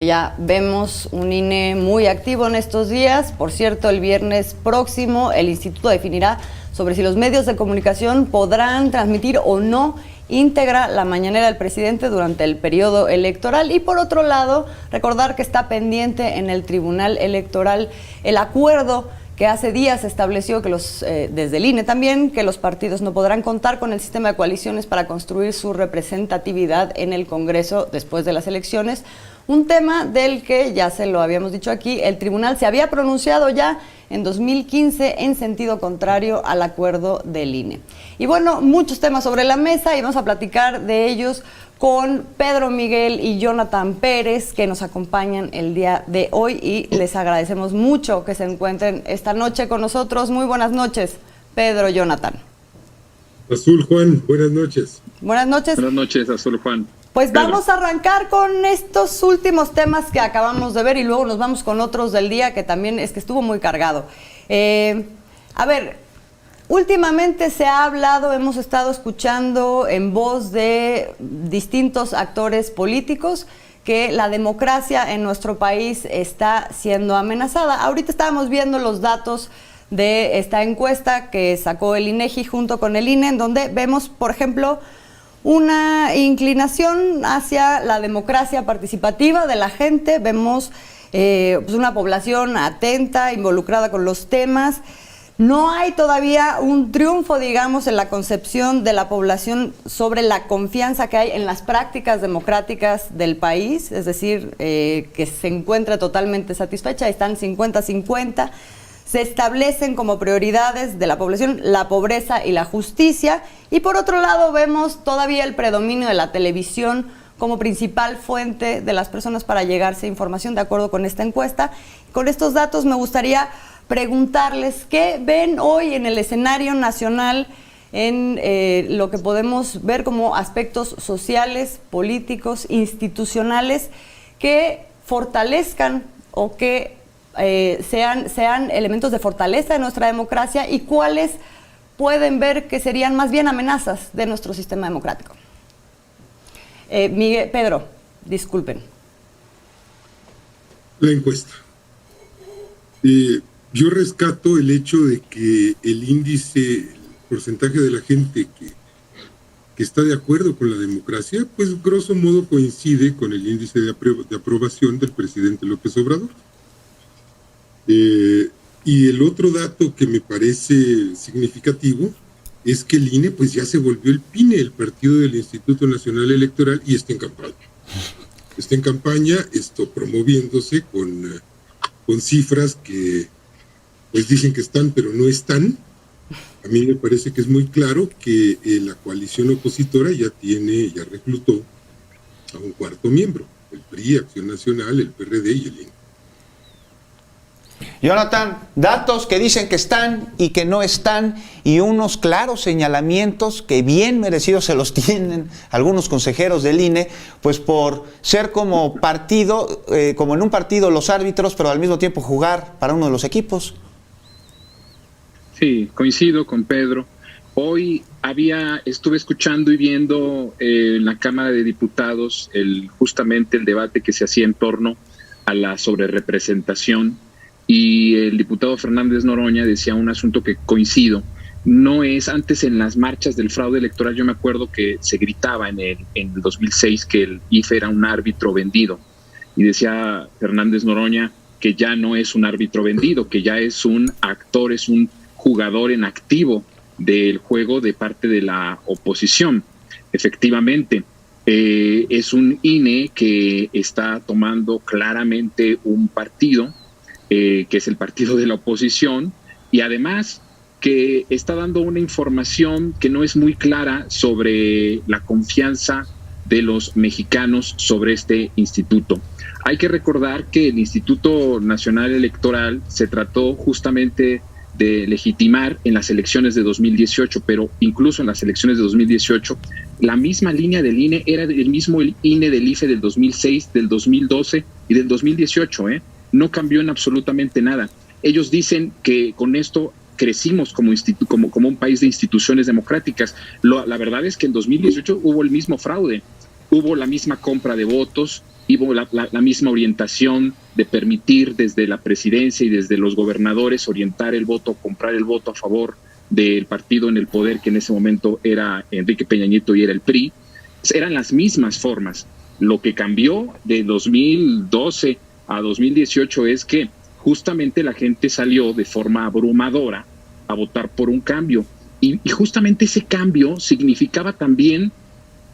Ya vemos un INE muy activo en estos días. Por cierto, el viernes próximo el instituto definirá sobre si los medios de comunicación podrán transmitir o no íntegra la mañanera del presidente durante el periodo electoral. Y por otro lado, recordar que está pendiente en el Tribunal Electoral el acuerdo que hace días estableció que desde el INE también, que los partidos no podrán contar con el sistema de coaliciones para construir su representatividad en el Congreso después de las elecciones. Un tema del que, ya se lo habíamos dicho aquí, el tribunal se había pronunciado ya en 2015 en sentido contrario al acuerdo del INE. Y bueno, muchos temas sobre la mesa y vamos a platicar de ellos con Pedro Miguel y Jonathan Pérez, que nos acompañan el día de hoy y les agradecemos mucho que se encuentren esta noche con nosotros. Muy buenas noches, Pedro, Jonathan. Azul, Juan, buenas noches. Buenas noches. Buenas noches, Azul, Juan. Pues vamos a arrancar con estos últimos temas que acabamos de ver y luego nos vamos con otros del día que también es que estuvo muy cargado. A ver, últimamente se ha hablado, hemos estado escuchando en voz de distintos actores políticos que la democracia en nuestro país está siendo amenazada. Ahorita estábamos viendo los datos de esta encuesta que sacó el INEGI junto con el INE, en donde vemos, por ejemplo, una inclinación hacia la democracia participativa de la gente. Vemos pues una población atenta, involucrada con los temas. No hay todavía un triunfo, digamos, en la concepción de la población sobre la confianza que hay en las prácticas democráticas del país, es decir, que se encuentra totalmente satisfecha. Están 50-50. Se establecen como prioridades de la población la pobreza y la justicia. Y por otro lado vemos todavía el predominio de la televisión como principal fuente de las personas para llegarse a información, de acuerdo con esta encuesta. Con estos datos me gustaría preguntarles qué ven hoy en el escenario nacional en lo que podemos ver como aspectos sociales, políticos, institucionales que fortalezcan o que sean elementos de fortaleza de nuestra democracia y cuáles pueden ver que serían más bien amenazas de nuestro sistema democrático. Pedro, disculpen. La encuesta. Yo rescato el hecho de que el índice, el porcentaje de la gente que está de acuerdo con la democracia, pues grosso modo coincide con el índice de aprobación del presidente López Obrador. Y el otro dato que me parece significativo es que el INE pues ya se volvió el PINE, el partido del Instituto Nacional Electoral, y está en campaña. Está en campaña, promoviéndose con cifras que pues dicen que están, pero no están. A mí me parece que es muy claro que la coalición opositora ya reclutó a un cuarto miembro, el PRI, Acción Nacional, el PRD y el INE. Jonathan, datos que dicen que están y que no están y unos claros señalamientos que bien merecidos se los tienen algunos consejeros del INE, pues por ser como partido, como en un partido los árbitros, pero al mismo tiempo jugar para uno de los equipos. Sí, coincido con Pedro. Hoy estuve escuchando y viendo en la Cámara de Diputados justamente el debate que se hacía en torno a la sobrerepresentación. Y el diputado Fernández Noroña decía un asunto que coincido. No es, antes en las marchas del fraude electoral, yo me acuerdo que se gritaba en el 2006 que el IFE era un árbitro vendido. Y decía Fernández Noroña que ya no es un árbitro vendido, que ya es un actor, es un jugador en activo del juego de parte de la oposición. Efectivamente, es un INE que está tomando claramente un partido, que es el partido de la oposición, y además que está dando una información que no es muy clara sobre la confianza de los mexicanos sobre este instituto. Hay que recordar que el Instituto Nacional Electoral se trató justamente de legitimar en las elecciones de 2018, pero incluso en las elecciones de 2018, la misma línea del INE era el mismo INE del IFE del 2006, del 2012 y del 2018, No cambió en absolutamente nada. Ellos dicen que con esto crecimos como un país de instituciones democráticas. La verdad es que en 2018 hubo el mismo fraude, hubo la misma compra de votos, hubo la misma orientación de permitir desde la presidencia y desde los gobernadores orientar el voto, comprar el voto a favor del partido en el poder, que en ese momento era Enrique Peña Nieto y era el PRI. Eran las mismas formas. Lo que cambió de 2012 a 2018 es que justamente la gente salió de forma abrumadora a votar por un cambio. Y justamente ese cambio significaba también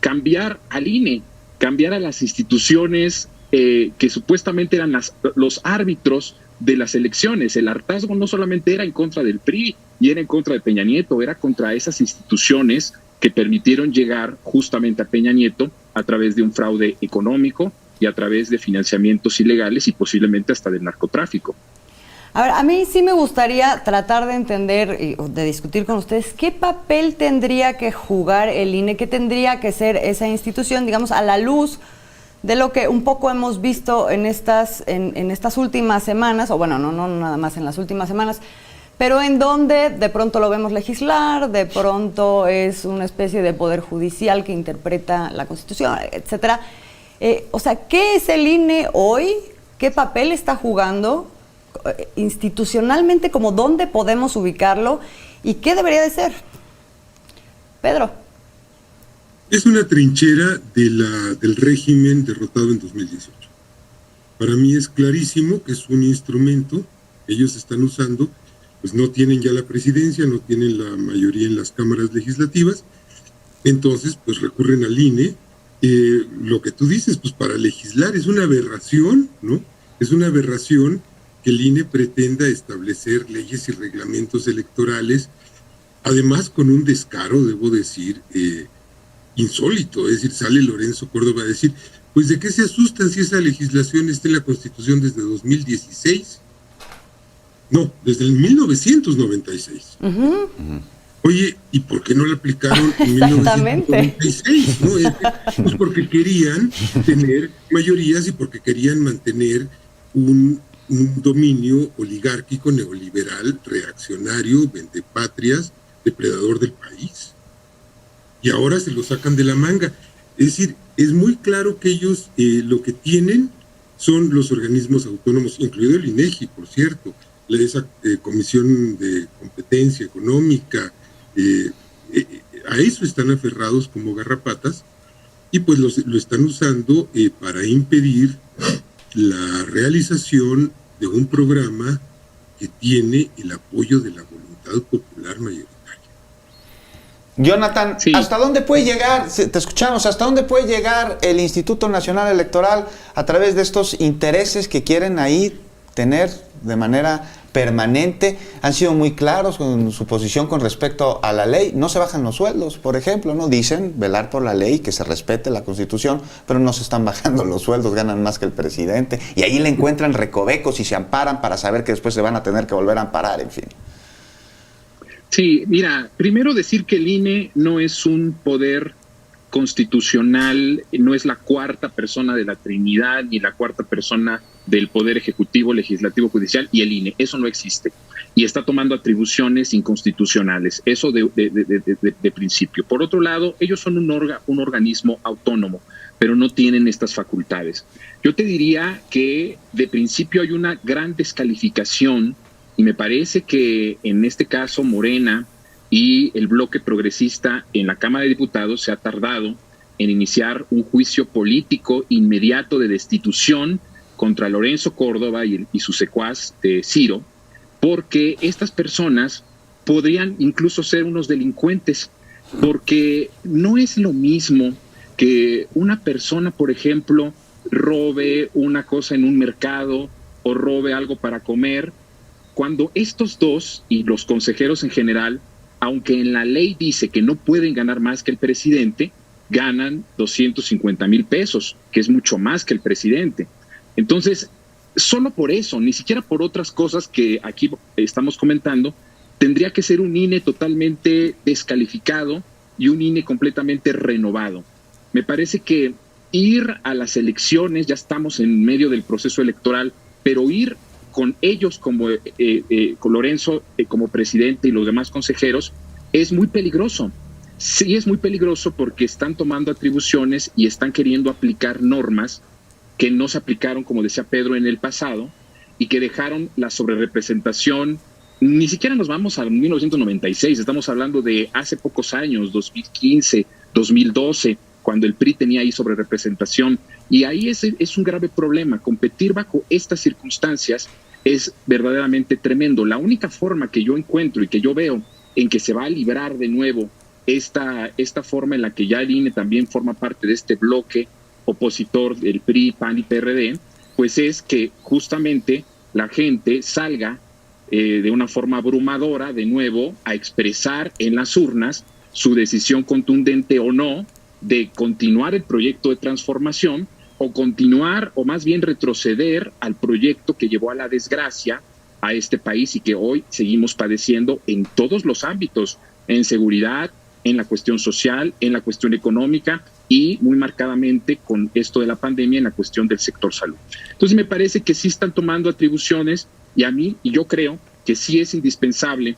cambiar al INE, cambiar a las instituciones que supuestamente eran los árbitros de las elecciones. El hartazgo no solamente era en contra del PRI y era en contra de Peña Nieto, era contra esas instituciones que permitieron llegar justamente a Peña Nieto a través de un fraude económico y a través de financiamientos ilegales y posiblemente hasta del narcotráfico. A ver, a mí sí me gustaría tratar de entender y de discutir con ustedes qué papel tendría que jugar el INE, qué tendría que ser esa institución, digamos, a la luz de lo que un poco hemos visto en estas últimas semanas, o bueno, no nada más en las últimas semanas, pero en donde de pronto lo vemos legislar, de pronto es una especie de poder judicial que interpreta la Constitución, etcétera. O sea, ¿qué es el INE hoy? ¿Qué papel está jugando institucionalmente? ¿Como dónde podemos ubicarlo? ¿Y qué debería de ser? Pedro. Es una trinchera del régimen derrotado en 2018. Para mí es clarísimo que es un instrumento que ellos están usando, pues no tienen ya la presidencia, no tienen la mayoría en las cámaras legislativas, entonces pues recurren al INE. Lo que tú dices, pues para legislar es una aberración, ¿no? Es una aberración que el INE pretenda establecer leyes y reglamentos electorales, además con un descaro, debo decir, insólito. Es decir, sale Lorenzo Córdoba a decir, pues ¿de qué se asustan si esa legislación está en la Constitución desde 2016? No, desde el 1996. Uh-huh. Oye, ¿y por qué no la aplicaron en 1996? ¿No? Pues porque querían tener mayorías y porque querían mantener un dominio oligárquico, neoliberal, reaccionario, vendepatrias, depredador del país. Y ahora se lo sacan de la manga. Es decir, es muy claro que ellos lo que tienen son los organismos autónomos, incluido el INEGI, por cierto, esa Comisión de Competencia Económica, a eso están aferrados como garrapatas y pues lo están usando para impedir la realización de un programa que tiene el apoyo de la voluntad popular mayoritaria. Jonathan, sí. ¿Hasta dónde puede llegar, te escuchamos, hasta dónde puede llegar el Instituto Nacional Electoral a través de estos intereses que quieren ahí tener de manera permanente? Han sido muy claros con su posición con respecto a la ley. No se bajan los sueldos, por ejemplo, ¿no? Dicen velar por la ley, que se respete la Constitución, pero no se están bajando los sueldos, ganan más que el presidente. Y ahí le encuentran recovecos y se amparan para saber que después se van a tener que volver a amparar, en fin. Sí, mira, primero decir que el INE no es un poder constitucional, no es la cuarta persona de la Trinidad ni la cuarta persona del Poder Ejecutivo, Legislativo, Judicial y el INE. Eso no existe. Y está tomando atribuciones inconstitucionales. Eso de principio. Por otro lado, ellos son un organismo autónomo, pero no tienen estas facultades. Yo te diría que de principio hay una gran descalificación y me parece que en este caso Morena y el bloque progresista en la Cámara de Diputados se ha tardado en iniciar un juicio político inmediato de destitución contra Lorenzo Córdoba y su secuaz Ciro, porque estas personas podrían incluso ser unos delincuentes, porque no es lo mismo que una persona, por ejemplo, robe una cosa en un mercado o robe algo para comer, cuando estos dos y los consejeros en general, aunque en la ley dice que no pueden ganar más que el presidente, ganan 250,000 pesos, que es mucho más que el presidente. Entonces, solo por eso, ni siquiera por otras cosas que aquí estamos comentando, tendría que ser un INE totalmente descalificado y un INE completamente renovado. Me parece que ir a las elecciones, ya estamos en medio del proceso electoral, pero ir con ellos como con Lorenzo como presidente y los demás consejeros es muy peligroso. Sí, es muy peligroso porque están tomando atribuciones y están queriendo aplicar normas que no se aplicaron, como decía Pedro, en el pasado y que dejaron la sobrerepresentación. Ni siquiera nos vamos a 1996, estamos hablando de hace pocos años, 2015, 2012, cuando el PRI tenía ahí sobrerepresentación. Y ahí es un grave problema. Competir bajo estas circunstancias es verdaderamente tremendo. La única forma que yo encuentro y que yo veo en que se va a librar de nuevo esta forma en la que ya el INE también forma parte de este bloque opositor del PRI, PAN y PRD, pues es que justamente la gente salga de una forma abrumadora de nuevo a expresar en las urnas su decisión contundente o no de continuar el proyecto de transformación o continuar o más bien retroceder al proyecto que llevó a la desgracia a este país y que hoy seguimos padeciendo en todos los ámbitos, en seguridad, en la cuestión social, en la cuestión económica y muy marcadamente con esto de la pandemia en la cuestión del sector salud. Entonces me parece que sí están tomando atribuciones y yo creo que sí es indispensable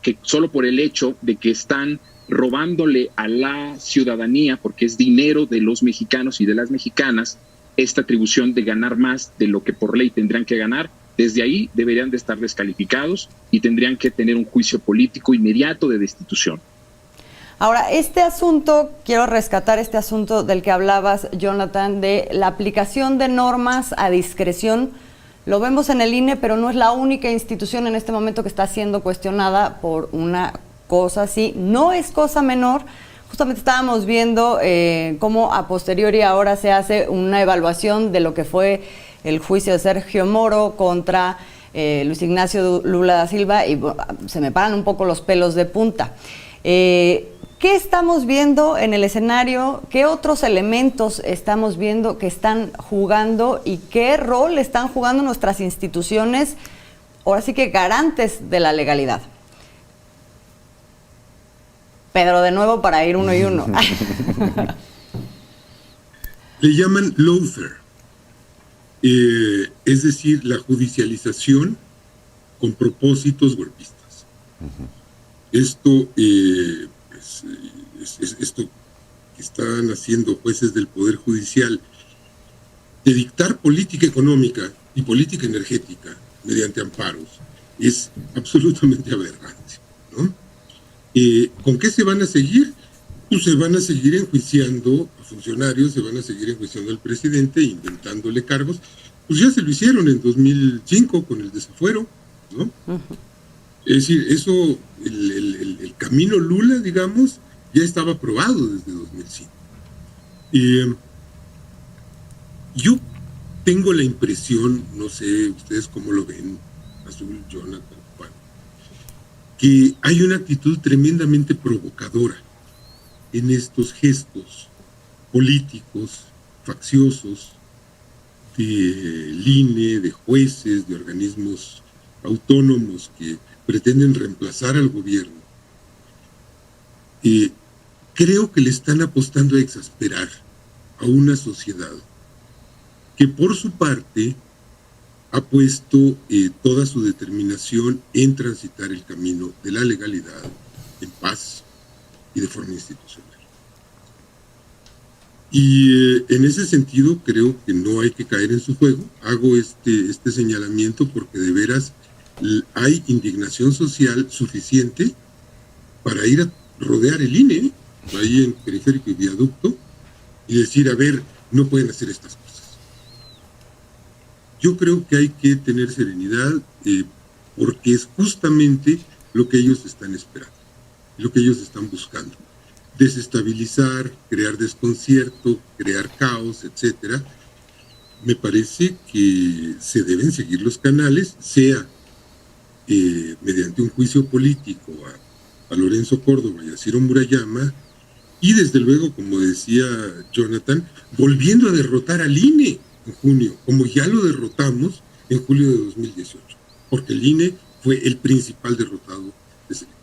que solo por el hecho de que están robándole a la ciudadanía, porque es dinero de los mexicanos y de las mexicanas, esta atribución de ganar más de lo que por ley tendrían que ganar, desde ahí deberían de estar descalificados y tendrían que tener un juicio político inmediato de destitución. Ahora, este asunto, quiero rescatar este asunto del que hablabas, Jonathan, de la aplicación de normas a discreción. Lo vemos en el INE, pero no es la única institución en este momento que está siendo cuestionada por una cosa así. No es cosa menor. Justamente estábamos viendo cómo a posteriori ahora se hace una evaluación de lo que fue el juicio de Sergio Moro contra Luis Ignacio Lula da Silva y se me paran un poco los pelos de punta. ¿Qué estamos viendo en el escenario? ¿Qué otros elementos estamos viendo que están jugando y qué rol están jugando nuestras instituciones, ahora sí que garantes de la legalidad? Pedro, de nuevo para ir uno y uno. Le llaman lawfare, es decir, la judicialización con propósitos golpistas. Esto esto que están haciendo jueces del Poder Judicial, de dictar política económica y política energética mediante amparos, es absolutamente aberrante, ¿no? ¿Con qué se van a seguir? Pues se van a seguir enjuiciando a funcionarios, se van a seguir enjuiciando al presidente, inventándole cargos. Pues ya se lo hicieron en 2005 con el desafuero, ¿no? Es decir, eso, el camino Lula, digamos, ya estaba aprobado desde 2005. Yo tengo la impresión, no sé ustedes cómo lo ven, Azul, Jonathan, Juan, que hay una actitud tremendamente provocadora en estos gestos políticos, facciosos, del INE, de jueces, de organismos autónomos que pretenden reemplazar al gobierno. Creo que le están apostando a exasperar a una sociedad que por su parte ha puesto toda su determinación en transitar el camino de la legalidad en paz y de forma institucional. Y en ese sentido creo que no hay que caer en su juego. Hago este señalamiento porque de veras hay indignación social suficiente para ir a rodear el INE, ahí en Periférico y Viaducto, y decir, a ver, no pueden hacer estas cosas. Yo creo que hay que tener serenidad porque es justamente lo que ellos están esperando, lo que ellos están buscando. Desestabilizar, crear desconcierto, crear caos, etcétera. Me parece que se deben seguir los canales, sea mediante un juicio político a Lorenzo Córdoba y a Ciro Murayama, y desde luego, como decía Jonathan, volviendo a derrotar al INE en junio, como ya lo derrotamos en julio de 2018, porque el INE fue el principal derrotado de ese elección.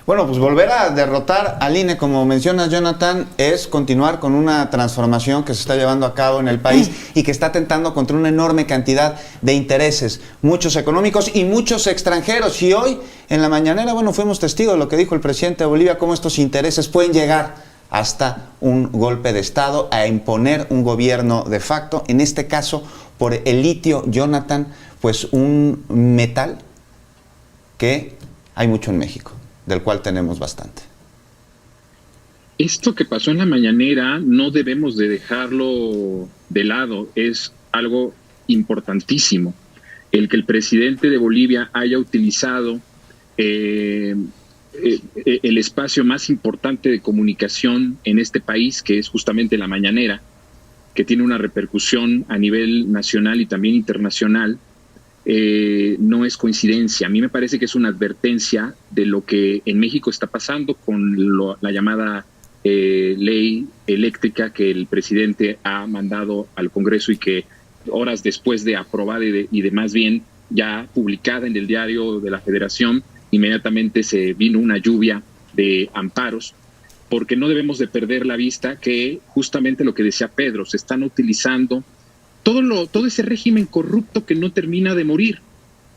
Bueno, pues volver a derrotar al INE, como menciona Jonathan, es continuar con una transformación que se está llevando a cabo en el país y que está atentando contra una enorme cantidad de intereses, muchos económicos y muchos extranjeros. Y hoy, en la mañanera, bueno, fuimos testigos de lo que dijo el presidente de Bolivia, cómo estos intereses pueden llegar hasta un golpe de Estado, a imponer un gobierno de facto, en este caso por el litio, Jonathan, pues un metal que hay mucho en México, del cual tenemos bastante. Esto que pasó en la mañanera no debemos de dejarlo de lado, es algo importantísimo. El que el presidente de Bolivia haya utilizado el espacio más importante de comunicación en este país, que es justamente la mañanera, que tiene una repercusión a nivel nacional y también internacional, no es coincidencia. A mí me parece que es una advertencia de lo que en México está pasando con la llamada ley eléctrica que el presidente ha mandado al Congreso y que horas después de aprobada y de más bien ya publicada en el Diario de la Federación, inmediatamente se vino una lluvia de amparos, porque no debemos de perder la vista que justamente lo que decía Pedro, se están utilizando todo ese régimen corrupto que no termina de morir.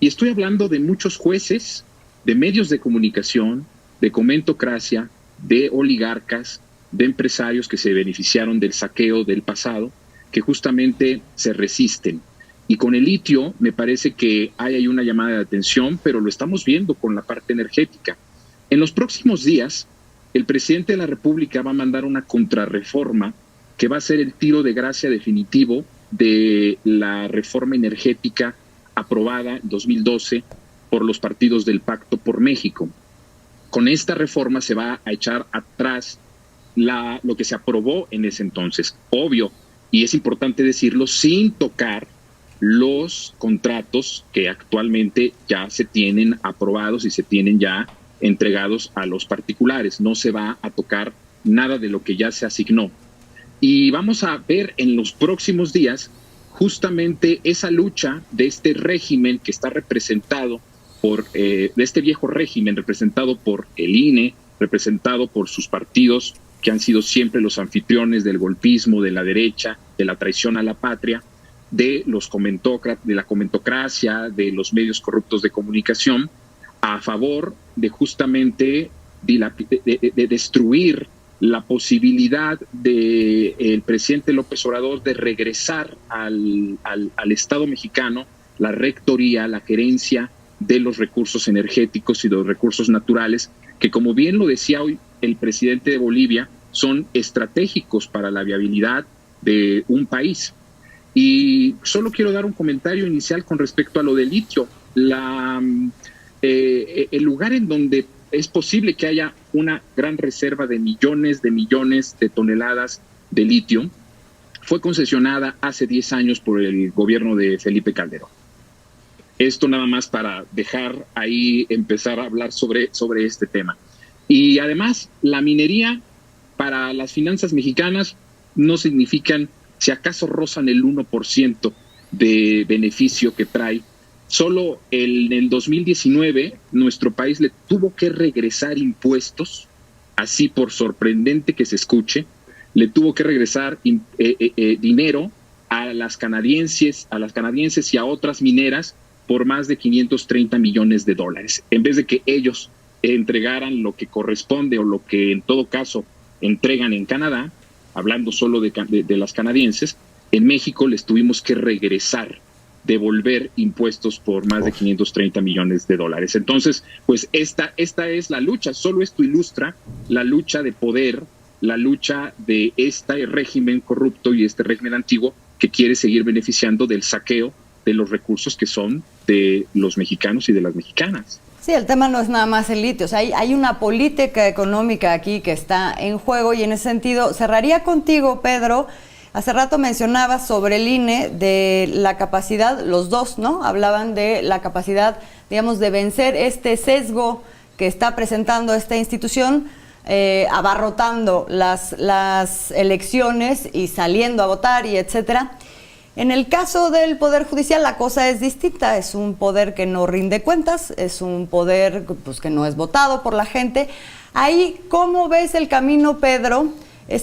Y estoy hablando de muchos jueces, de medios de comunicación, de comentocracia, de oligarcas, de empresarios que se beneficiaron del saqueo del pasado, que justamente se resisten. Y con el litio me parece que hay una llamada de atención, pero lo estamos viendo con la parte energética. En los próximos días, el presidente de la República va a mandar una contrarreforma que va a ser el tiro de gracia definitivo de la reforma energética aprobada en 2012 por los partidos del Pacto por México. Con esta reforma se va a echar atrás lo que se aprobó en ese entonces. Obvio, y es importante decirlo, sin tocar los contratos que actualmente ya se tienen aprobados y se tienen ya entregados a los particulares. No se va a tocar nada de lo que ya se asignó. Y vamos a ver en los próximos días justamente esa lucha de este régimen que está representado de este viejo régimen representado por el INE, representado por sus partidos que han sido siempre los anfitriones del golpismo, de la derecha, de la traición a la patria, de la comentocracia, de los medios corruptos de comunicación, a favor de justamente de destruir la posibilidad del presidente López Obrador de regresar al Estado mexicano la rectoría, la gerencia de los recursos energéticos y de los recursos naturales, que como bien lo decía hoy el presidente de Bolivia, son estratégicos para la viabilidad de un país. Y solo quiero dar un comentario inicial con respecto a lo del litio. El lugar en donde es posible que haya una gran reserva de millones de toneladas de litio fue concesionada hace 10 años por el gobierno de Felipe Calderón. Esto nada más para dejar ahí, empezar a hablar sobre este tema. Y además, la minería para las finanzas mexicanas no significan, si acaso rozan el 1% de beneficio que trae. Solo en el 2019 nuestro país le tuvo que regresar impuestos, así por sorprendente que se escuche, le tuvo que regresar dinero a las canadienses y a otras mineras por más de 530 millones de dólares. En vez de que ellos entregaran lo que corresponde o lo que en todo caso entregan en Canadá, hablando solo de las canadienses, en México les tuvimos que regresar, devolver impuestos por más de 530 millones de dólares. Entonces, pues esta es la lucha. Solo esto ilustra la lucha de poder, la lucha de este régimen corrupto y este régimen antiguo que quiere seguir beneficiando del saqueo de los recursos que son de los mexicanos y de las mexicanas. Sí, el tema no es nada más el litio, o sea, hay una política económica aquí que está en juego y en ese sentido cerraría contigo, Pedro. Hace rato mencionabas sobre el INE de la capacidad, los dos, ¿no? Hablaban de la capacidad, digamos, de vencer este sesgo que está presentando esta institución, abarrotando las elecciones y saliendo a votar y etcétera. En el caso del Poder Judicial la cosa es distinta, es un poder que no rinde cuentas, es un poder pues, que no es votado por la gente. Ahí, ¿cómo ves el camino, Pedro?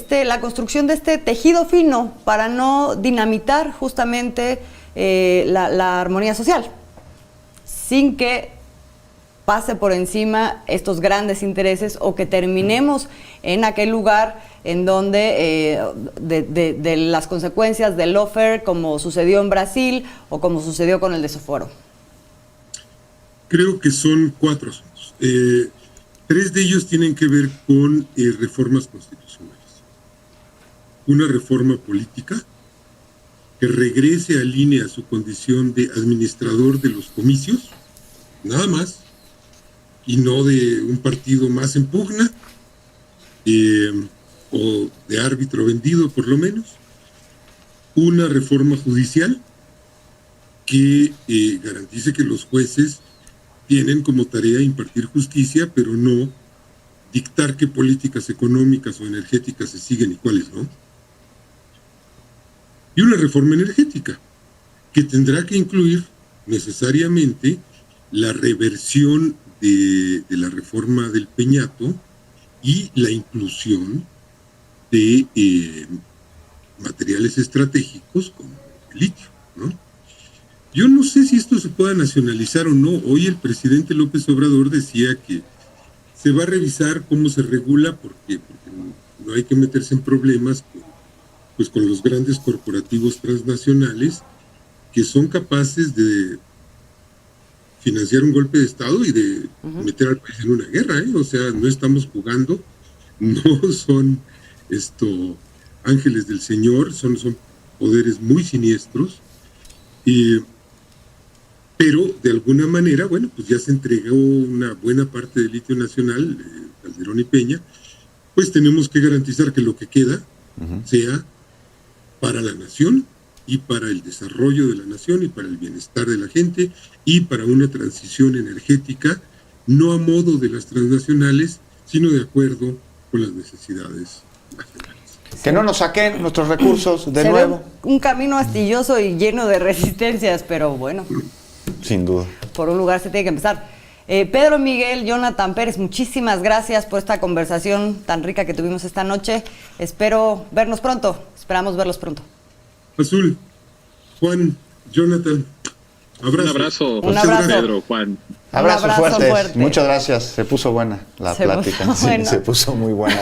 La construcción de este tejido fino para no dinamitar justamente la armonía social, sin que pase por encima estos grandes intereses o que terminemos en aquel lugar en donde de las consecuencias del lawfare, como sucedió en Brasil o como sucedió con el desaforo? Creo que son 4 asuntos. 3 de ellos tienen que ver con reformas constitucionales. Una reforma política que regrese al INE a su condición de administrador de los comicios, nada más, y no de un partido más en pugna, o de árbitro vendido por lo menos. Una reforma judicial que garantice que los jueces tienen como tarea impartir justicia, pero no dictar qué políticas económicas o energéticas se siguen y cuáles no. Y una reforma energética que tendrá que incluir necesariamente la reversión de la reforma del Peñato y la inclusión de materiales estratégicos como el litio, ¿no? Yo no sé si esto se pueda nacionalizar o no. Hoy el presidente López Obrador decía que se va a revisar cómo se regula porque no hay que meterse en problemas con los grandes corporativos transnacionales que son capaces de financiar un golpe de Estado y de meter al país en una guerra, ¿eh? O sea, no estamos jugando, no son ángeles del Señor, son poderes muy siniestros, pero de alguna manera, bueno, pues ya se entregó una buena parte del litio nacional, Calderón y Peña, pues tenemos que garantizar que lo que queda sea para la nación y para el desarrollo de la nación y para el bienestar de la gente y para una transición energética, no a modo de las transnacionales, sino de acuerdo con las necesidades nacionales. Que no nos saquen nuestros recursos de Se nuevo. ve un camino astilloso y lleno de resistencias, pero bueno, Sin duda. por un lugar se tiene que empezar. Pedro Miguel, Jonathan Pérez, muchísimas gracias por esta conversación tan rica que tuvimos esta noche. Espero vernos pronto, esperamos verlos pronto. Azul, Juan, Jonathan, abrazo. Un abrazo, Un abrazo. Pedro, Juan. Abrazos abrazo fuertes. fuerte. Muchas gracias. Se puso buena la Se plática. puso buena. Sí, se puso muy buena.